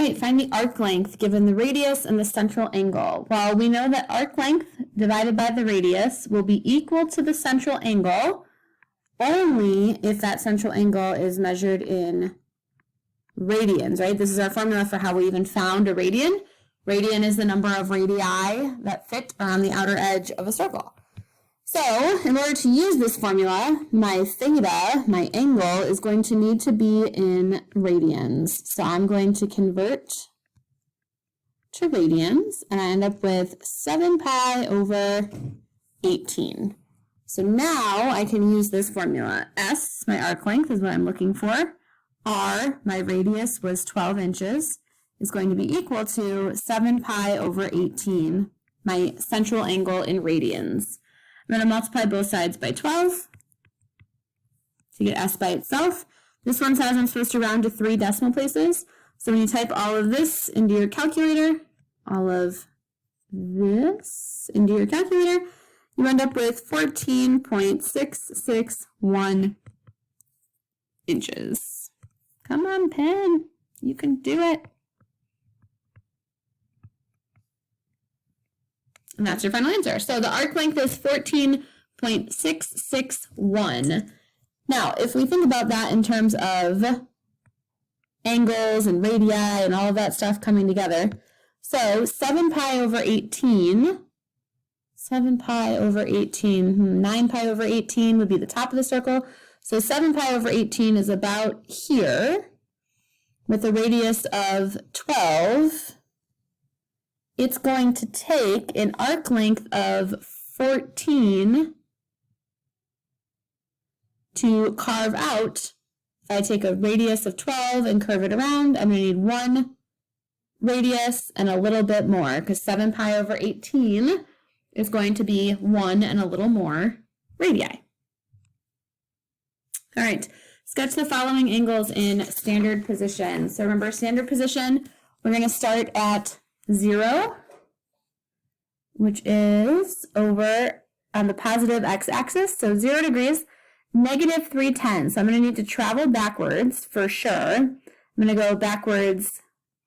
right, find the arc length given the radius and the central angle. Well, we know that arc length divided by the radius will be equal to the central angle only if that central angle is measured in radians, right? This is our formula for how we even found a radian. Radian is the number of radii that fit around the outer edge of a circle. So, in order to use this formula, my theta, my angle, is going to need to be in radians. So I'm going to convert to radians, and I end up with 7 pi over 18. So now I can use this formula. S, my arc length, is what I'm looking for. R, my radius was 12 inches, is going to be equal to 7 pi over 18, my central angle in radians. I'm going to multiply both sides by 12 to get S by itself. This one says I'm supposed to round to 3 decimal places. So when you type all of this into your calculator, all of this into your calculator, you end up with 14.661 inches. Come on, pen. You can do it. And that's your final answer. So the arc length is 14.661. Now, if we think about that in terms of angles and radii and all of that stuff coming together, so 7 pi over 18, 9 pi over 18 would be the top of the circle. So 7 pi over 18 is about here with a radius of 12. It's going to take an arc length of 14 to carve out. If I take a radius of 12 and curve it around, I'm going to need 1 radius and a little bit more, because 7 pi over 18 is going to be 1 and a little more radii. All right, sketch the following angles in standard position. So remember, standard position, we're going to start at 0, which is over on the positive x-axis, so 0 degrees, negative 310. So I'm going to need to travel backwards for sure. I'm going to go backwards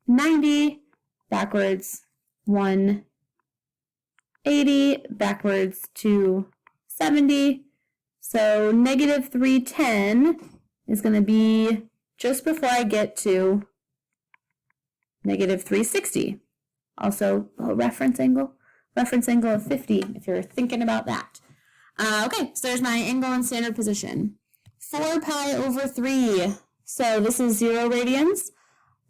90, backwards 180, backwards to 70. So negative 310 is going to be just before I get to negative 360. Also, a reference angle of 50, if you're thinking about that. Okay, so there's my angle in standard position. 4 pi over 3. So this is 0 radians.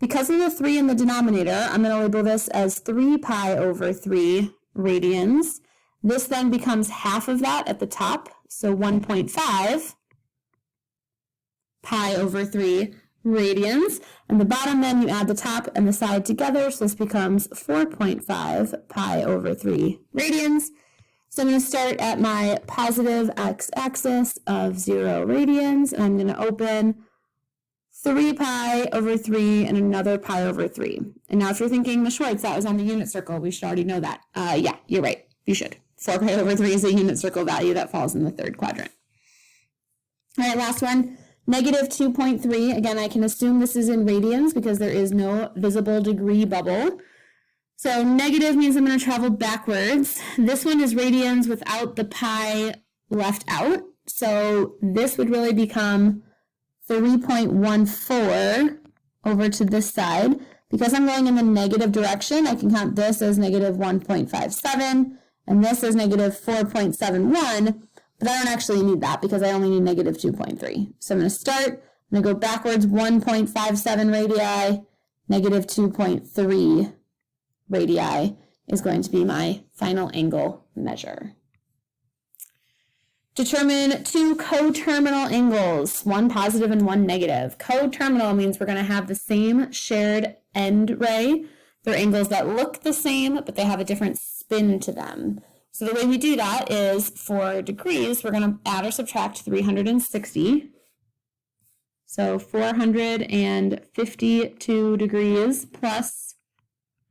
Because of the 3 in the denominator, I'm going to label this as 3 pi over 3 radians. This then becomes half of that at the top, so 1.5 pi over 3 radians, and the bottom then you add the top and the side together, so this becomes 4.5 pi over 3 radians. So I'm going to start at my positive x-axis of 0 radians, and I'm going to open 3 pi over 3 and another pi over 3. And now if you're thinking, Ms. Schwartz, that was on the unit circle, we should already know that. Yeah, you're right, you should. 4 pi over 3 is a unit circle value that falls in the third quadrant. All right, last one. Negative 2.3, again, I can assume this is in radians because there is no visible degree bubble. So negative means I'm going to travel backwards. This one is radians without the pi left out. So this would really become 3.14 over to this side. Because I'm going in the negative direction, I can count this as negative 1.57 and this as negative 4.71. But I don't actually need that because I only need negative 2.3. So I'm going to start, I'm going to go backwards 1.57 radii, negative 2.3 radii is going to be my final angle measure. Determine 2 coterminal angles, one positive and one negative. Coterminal means we're going to have the same shared end ray. They're angles that look the same, but they have a different spin to them. So the way we do that is for degrees, we're going to add or subtract 360. So 452 degrees plus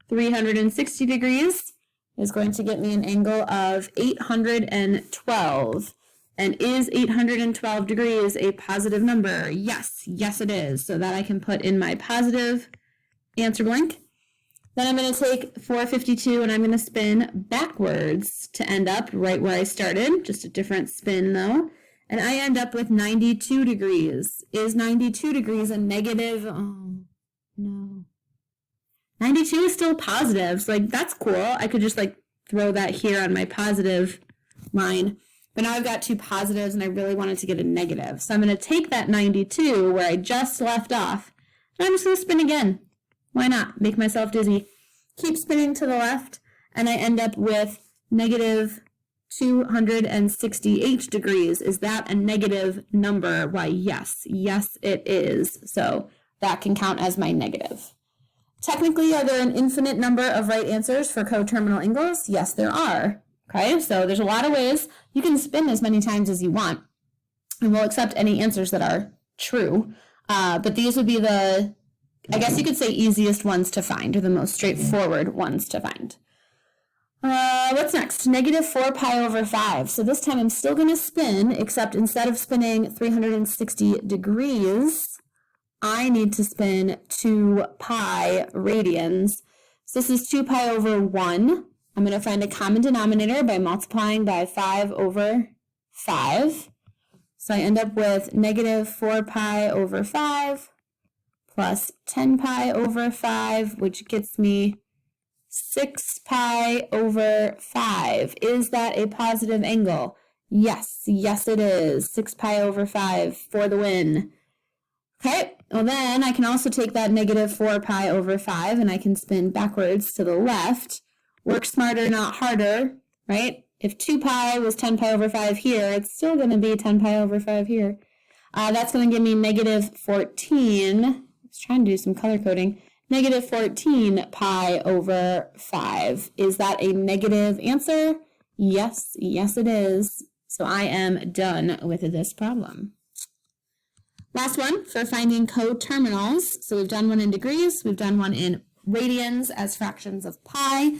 360 degrees is going to get me an angle of 812. And is 812 degrees a positive number? Yes, yes it is. So that I can put in my positive answer blank. Then I'm going to take 452 and I'm going to spin backwards to end up right where I started, just a different spin though. And I end up with 92 degrees. Is 92 degrees a negative? Oh, no. 92 is still positive, so like that's cool. I could just like throw that here on my positive line. But now I've got two positives and I really wanted to get a negative. So I'm going to take that 92 where I just left off and I'm just going to spin again. Why not? Make myself dizzy. Keep spinning to the left and I end up with negative 268 degrees. Is that a negative number? Why, yes. Yes, it is. So that can count as my negative. Technically, are there an infinite number of right answers for coterminal angles? Yes, there are. Okay, so there's a lot of ways. You can spin as many times as you want, and we'll accept any answers that are true. But these would be the, I guess you could say, easiest ones to find, or the most straightforward ones to find. What's next? Negative 4 pi over 5. So this time I'm still going to spin, except instead of spinning 360 degrees, I need to spin 2 pi radians. So this is 2 pi over 1. I'm going to find a common denominator by multiplying by 5 over 5. So I end up with negative 4 pi over 5 plus 10 pi over 5, which gets me 6 pi over 5. Is that a positive angle? Yes, yes it is. 6 pi over 5 for the win. Okay, well then I can also take that negative 4 pi over 5 and I can spin backwards to the left. Work smarter, not harder, right? If 2 pi was 10 pi over 5 here, it's still going to be 10 pi over 5 here. That's going to give me negative 14. I was trying to do some color coding. Negative 14 pi over 5. Is that a negative answer? Yes, yes it is. So I am done with this problem. Last one for finding coterminals. So we've done one in degrees, we've done one in radians as fractions of pi.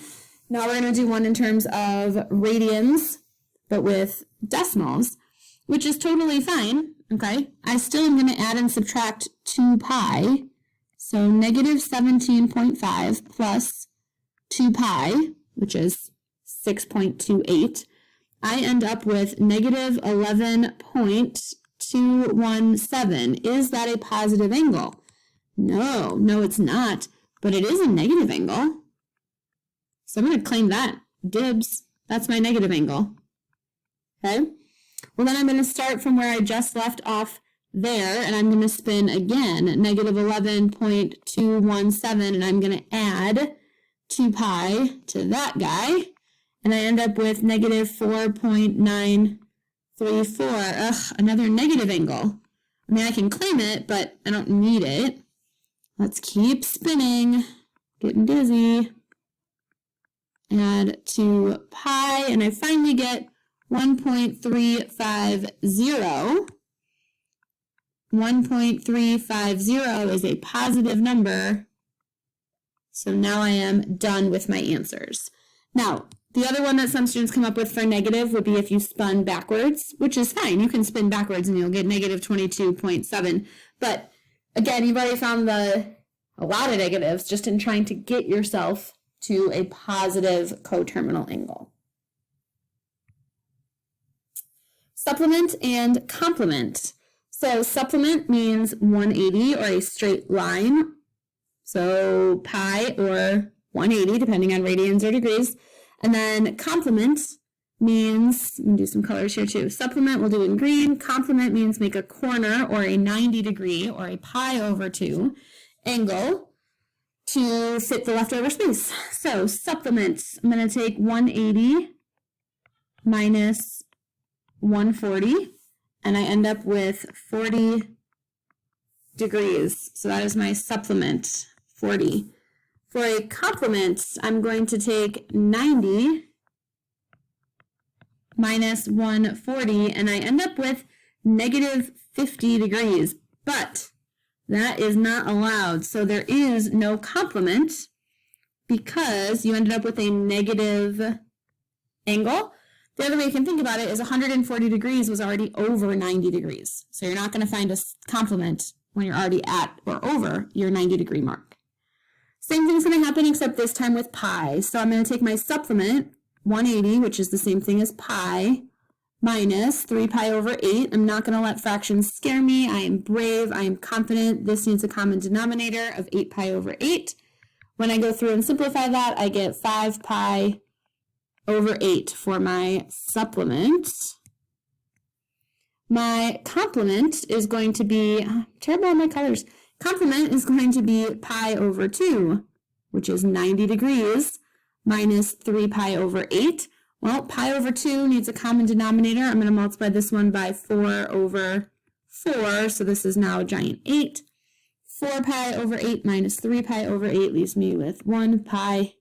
Now we're going to do one in terms of radians, but with decimals, which is totally fine, okay? I still am going to add and subtract 2 pi. So negative 17.5 plus 2 pi, which is 6.28. I end up with negative 11.217. Is that a positive angle? No, no it's not, but it is a negative angle. So I'm going to claim that. Dibs. That's my negative angle. Okay? Well, then I'm going to start from where I just left off there, and I'm going to spin again, negative 11.217, and I'm going to add 2 pi to that guy, and I end up with negative 4.934. Ugh, another negative angle. I mean, I can claim it, but I don't need it. Let's keep spinning. Getting dizzy. Add 2 pi, and I finally get 1.350. 1.350 is a positive number. So now I am done with my answers. Now, the other one that some students come up with for negative would be if you spun backwards, which is fine. You can spin backwards and you'll get negative 22.7. But again, you've already found a lot of negatives just in trying to get yourself to a positive coterminal angle. Supplement and complement. So supplement means 180 or a straight line. So pi or 180, depending on radians or degrees. And then complement means, I'm going to do some colors here too. Supplement we'll do in green. Complement means make a corner or a 90 degree or a pi over 2 angle to fit the leftover space. So supplement, I'm going to take 180 minus 140. And I end up with 40 degrees. So that is my supplement, 40. For a complement, I'm going to take 90 minus 140, and I end up with negative 50 degrees. But that is not allowed. So there is no complement because you ended up with a negative angle. The other way you can think about it is 140 degrees was already over 90 degrees. So you're not going to find a complement when you're already at or over your 90 degree mark. Same thing's going to happen except this time with pi. So I'm going to take my supplement, 180, which is the same thing as pi, minus 3 pi over 8. I'm not going to let fractions scare me. I am brave. I am confident. This needs a common denominator of 8 pi over 8. When I go through and simplify that, I get 5 pi over 8 for my supplement. My complement is going to be, terrible on my colors. Complement is going to be pi over 2, which is 90 degrees, minus 3 pi over 8. Well, pi over 2 needs a common denominator. I'm going to multiply this one by 4 over 4, so this is now a giant 8. 4 pi over 8 minus 3 pi over 8 leaves me with 1 pi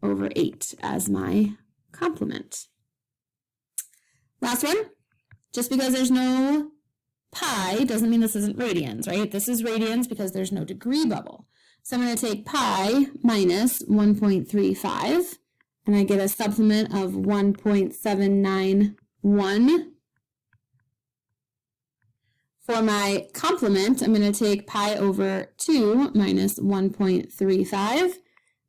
over 8 as my complement. Last one. Just because there's no pi doesn't mean this isn't radians, right? This is radians because there's no degree bubble. So I'm going to take pi minus 1.35, and I get a supplement of 1.791. For my complement, I'm going to take pi over 2 minus 1.35,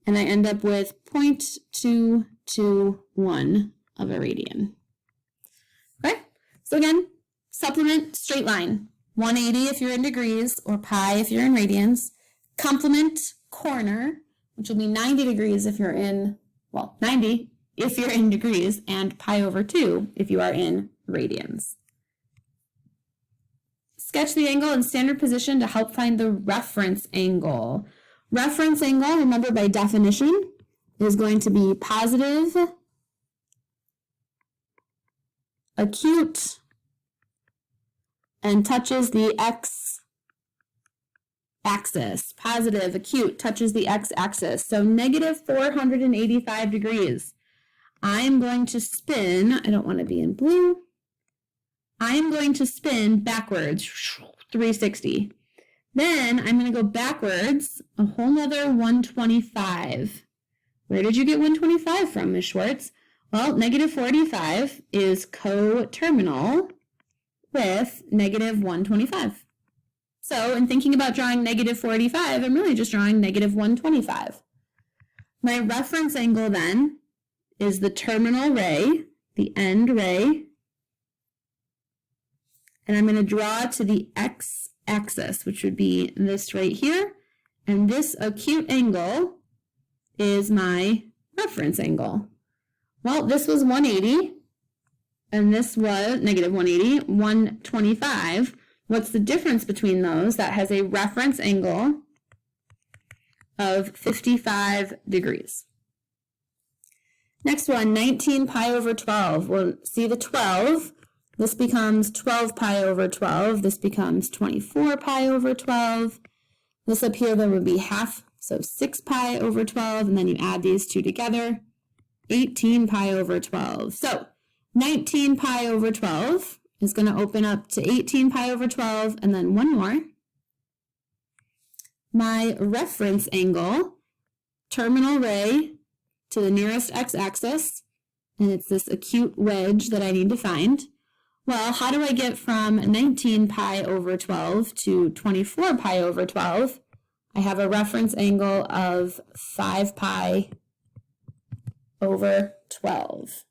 and I end up with 0.221 of a radian. Okay, so again, supplement, straight line, 180 if you're in degrees, or pi if you're in radians. Complement, corner, which will be 90 degrees if you're in, well, 90 if you're in degrees, and pi over 2 if you are in radians. Sketch the angle in standard position to help find the reference angle. Reference angle, remember by definition, is going to be positive, acute, and touches the x-axis. Positive, acute, touches the x-axis. So negative 485 degrees. I'm going to spin, I don't want to be in blue, I'm going to spin backwards, 360. Then I'm going to go backwards a whole nother 125. Where did you get 125 from, Ms. Schwartz? Well, negative 485 is coterminal with negative 125. So in thinking about drawing negative 485, I'm really just drawing negative 125. My reference angle then is the terminal ray, the end ray, and I'm going to draw to the x-axis, which would be this right here, and this acute angle is my reference angle. Well, this was 180, and this was negative 180, 125. What's the difference between those? That has a reference angle of 55 degrees. Next one, 19 pi over 12. We'll see the 12. This becomes 12 pi over 12. This becomes 24 pi over 12. This up here, there would be half, so 6 pi over 12, and then you add these two together, 18 pi over 12. So 19 pi over 12 is going to open up to 18 pi over 12, and then one more. My reference angle, terminal ray to the nearest x-axis, and it's this acute wedge that I need to find. Well, how do I get from 19 pi over 12 to 24 pi over 12? I have a reference angle of 5 pi over 12.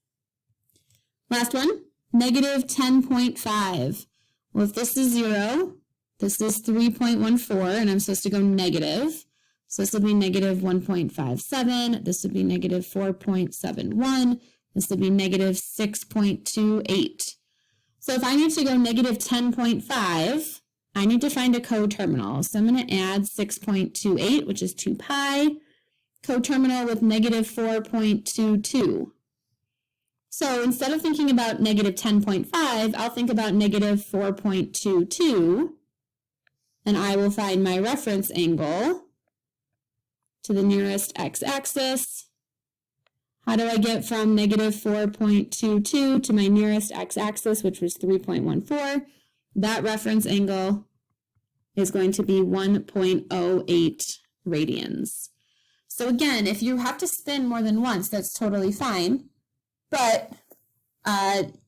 Last one, negative 10.5. Well, if this is 0, this is 3.14, and I'm supposed to go negative. So this will be negative 1.57. This would be negative 4.71. This would be negative 6.28. So if I need to go negative 10.5, I need to find a coterminal. So I'm going to add 6.28, which is 2 pi, coterminal with negative 4.22. So instead of thinking about negative 10.5, I'll think about negative 4.22, and I will find my reference angle to the nearest x-axis. How do I get from negative 4.22 to my nearest x-axis, which was 3.14? That reference angle is going to be 1.08 radians. So again, if you have to spin more than once, that's totally fine. But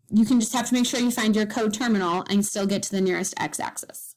you can just have to make sure you find your coterminal and still get to the nearest x-axis.